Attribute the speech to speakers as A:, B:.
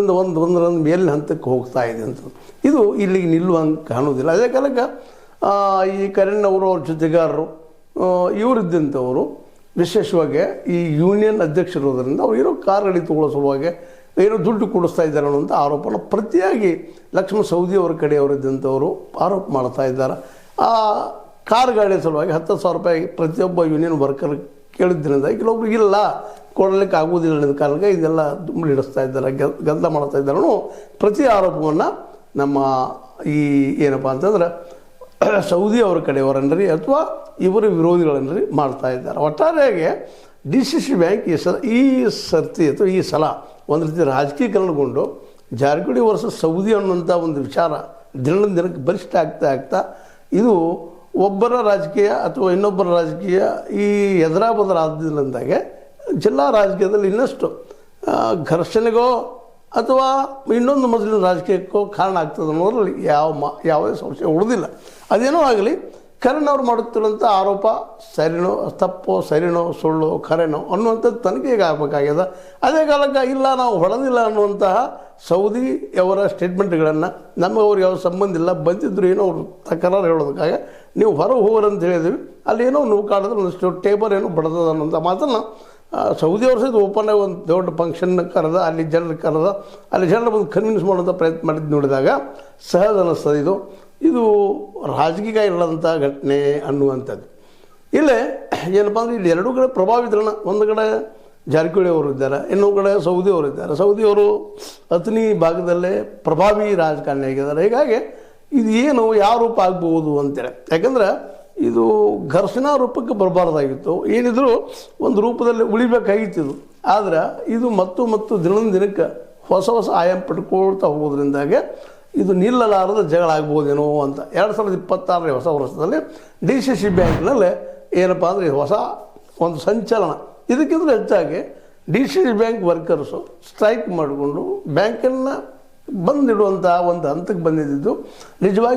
A: ಒಂದರಿಂದ ಒಂದರ ಮೇಲಿನ ಹಂತಕ್ಕೆ ಹೋಗ್ತಾ ಇದೆ ಅಂತ. ಇದು ಇಲ್ಲಿಗೆ ನಿಲ್ಲುವಂಗೆ ಕಾಣೋದಿಲ್ಲ. ಅದೇ ಕಾಲಕ್ಕೆ ಈ ಕರಣ್ ಅವರು ಅವ್ರ ಜೊತೆಗಾರರು ಇವರಿದ್ದಂಥವರು ವಿಶೇಷವಾಗಿ ಈ ಯೂನಿಯನ್ ಅಧ್ಯಕ್ಷರಿರೋದ್ರಿಂದ ಅವ್ರು ಏನೋ ಕಾರ್ ಗಾಡಿ ತೊಗೊಳ್ಳೋ ಸಲುವಾಗಿ ಏನೋ ದುಡ್ಡು ಕೊಡಿಸ್ತಾ ಇದ್ದಾರೆ ಅನ್ನೋಂಥ ಆರೋಪನ ಪ್ರತಿಯಾಗಿ ಲಕ್ಷ್ಮಣ ಸವದಿ ಅವರ ಕಡೆಯವರಿದ್ದಂಥವರು ಆರೋಪ ಮಾಡ್ತಾ ಇದ್ದಾರೆ. ಆ ಕಾರ್ ಗಾಡಿ ಸಲುವಾಗಿ 10,000 ರೂಪಾಯಿ ಪ್ರತಿಯೊಬ್ಬ ಯೂನಿಯನ್ ವರ್ಕರ್ ಕೇಳಿದ್ರಿಂದ ಕೆಲವೊಬ್ರು ಇಲ್ಲ ಕೊಡಲಿಕ್ಕೆ ಆಗುವುದಿಲ್ಲ ಅನ್ನೋದು ಕಾರಣಕ್ಕೆ ಇದೆಲ್ಲ ದುಂಬಿಡಿಸ್ತಾ ಇದ್ದಾರೆ, ಗದ್ದಲ ಮಾಡ್ತಾ ಇದ್ದಾರೆ ಪ್ರತಿ ಆರೋಪವನ್ನು ನಮ್ಮ ಈ ಏನಪ್ಪ ಅಂತಂದ್ರೆ ಸೌದಿ ಅವರ ಕಡೆಯವರನ್ರಿ ಅಥವಾ ಇವರ ವಿರೋಧಿಗಳನ್ರಿ ಮಾಡ್ತಾ ಇದ್ದಾರೆ. ಒಟ್ಟಾರೆಯಾಗಿ DCC ಬ್ಯಾಂಕ್ ಈ ಸರ್ತಿ ಅಥವಾ ಈ ಸಲ ಒಂದು ರೀತಿ ರಾಜಕೀಕರಣಗೊಂಡು ಜಾರಕಿಹೊಳಿ ವರ್ಸಸ್ ಸೌದಿ ಅನ್ನುವಂಥ ಒಂದು ವಿಚಾರ ದಿನದಿಂದ ದಿನಕ್ಕೆ ಬಲಿಷ್ಠ ಆಗ್ತಾ ಇದು ಒಬ್ಬರ ರಾಜಕೀಯ ಅಥವಾ ಇನ್ನೊಬ್ಬರ ರಾಜಕೀಯ ಈ ಎದುರಾಬದರ ಆದ್ದರಿಂದಾಗೆ ಜಿಲ್ಲಾ ರಾಜಕೀಯದಲ್ಲಿ ಇನ್ನಷ್ಟು ಘರ್ಷಣೆಗೋ ಅಥವಾ ಇನ್ನೊಂದು ಮೊದಲಿನ ರಾಜಕೀಯಕ್ಕೋ ಕಾರಣ ಆಗ್ತದೆ ಅನ್ನೋದ್ರಲ್ಲಿ ಯಾವುದೇ ಸಂಶಯ ಉಳಿದಿಲ್ಲ. ಅದೇನೋ ಆಗಲಿ, ಕರಣ್ ಅವ್ರು ಮಾಡುತ್ತಿರುವಂಥ ಆರೋಪ ಸರಿನೋ ತಪ್ಪೋ, ಸರಿನೋ ಸುಳ್ಳು ಖರೇನೋ ಅನ್ನುವಂಥದ್ದು ತನಿಖೆಗೆ ಆಗಬೇಕಾಗ್ಯದ. ಅದೇ ಕಾಲಕ್ಕೆ ಇಲ್ಲ ನಾವು ಹೊಡೆದಿಲ್ಲ ಅನ್ನುವಂತಹ ಸೌದಿ ಅವರ ಸ್ಟೇಟ್ಮೆಂಟ್ಗಳನ್ನು ನಮಗೆ ಅವ್ರಿಗೆ ಯಾವ ಸಂಬಂಧ ಇಲ್ಲ, ಬಂದಿದ್ರು ಏನೋ ಅವ್ರು ತಕರಾರು ಹೇಳೋದಕ್ಕಾಗ ನೀವು ಹೊರಗೆ ಹೋಗ್ರಿ ಅಂತ ಹೇಳಿದ್ವಿ, ಅಲ್ಲಿ ಏನೋ ನೋವು ಕಾಡಿದ್ರೆ ಒಂದಿಷ್ಟು ಟೇಬಲ್ ಏನೋ ಬಡ್ದದ ಅನ್ನೋಂಥ ಮಾತನ್ನು ಸೌದಿ ಅವ್ರ ಸಹಿತ ಓಪನ್ನಾಗಿ ಒಂದು ದೊಡ್ಡ ಫಂಕ್ಷನ್ ಕರೆದ, ಅಲ್ಲಿ ಜನರು ಬಂದು ಕನ್ವಿನ್ಸ್ ಮಾಡೋಂಥ ಪ್ರಯತ್ನ ಮಾಡಿದ್ದು ನೋಡಿದಾಗ ಸಹಜ ಅನ್ನಿಸ್ತದೆ. ಇದು ರಾಜಕೀಯ ಇಲ್ಲದಂಥ ಘಟನೆ ಅನ್ನುವಂಥದ್ದು. ಇಲ್ಲೇ ಏನಪ್ಪ ಅಂದರೆ ಇಲ್ಲಿ ಎರಡೂ ಕಡೆ ಪ್ರಭಾವಿತರಣ, ಒಂದು ಕಡೆ ಜಾರಕಿಹೊಳಿ ಅವರು ಇದ್ದಾರೆ, ಇನ್ನೊಂದು ಕಡೆ ಸೌದಿ ಅವರು ಇದ್ದಾರೆ. ಸೌದಿಯವರು ಅಥಣಿ ಭಾಗದಲ್ಲೇ ಪ್ರಭಾವಿ ರಾಜಕಾರಣಿ ಆಗಿದ್ದಾರೆ. ಹೀಗಾಗಿ ಇದು ಏನು ಯಾವ ರೂಪ ಆಗ್ಬೋದು ಅಂತೇಳಿ, ಯಾಕಂದ್ರೆ ಇದು ಘರ್ಷಣಾ ರೂಪಕ್ಕೆ ಬರಬಾರ್ದಾಗಿತ್ತು, ಏನಿದ್ರು ಒಂದು ರೂಪದಲ್ಲಿ ಉಳಿಬೇಕಾಗಿತ್ತು ಇದು. ಆದರೆ ಇದು ಮತ್ತು ದಿನದಿಂದ ದಿನಕ್ಕೆ ಹೊಸ ಆಯಾಮ ಪಡ್ಕೊಳ್ತಾ ಹೋಗೋದ್ರಿಂದಾಗೆ ಇದು ನಿಲ್ಲಲಾರದ ಜಗಳ ಆಗ್ಬೋದೇನೋ ಅಂತ 2026 ಹೊಸ ವರ್ಷದಲ್ಲಿ DCC ಬ್ಯಾಂಕ್ನಲ್ಲಿ ಏನಪ್ಪ ಅಂದರೆ ಹೊಸ ಒಂದು ಸಂಚಲನ. ಇದಕ್ಕಿಂತ ಹೆಚ್ಚಾಗಿ DCC ಬ್ಯಾಂಕ್ ವರ್ಕರ್ಸು ಸ್ಟ್ರೈಕ್ ಮಾಡಿಕೊಂಡು ಬ್ಯಾಂಕನ್ನು ಬಂದಿಡುವಂಥ ಒಂದು ಹಂತಕ್ಕೆ ಬಂದಿದ್ದು ನಿಜವಾಗಿ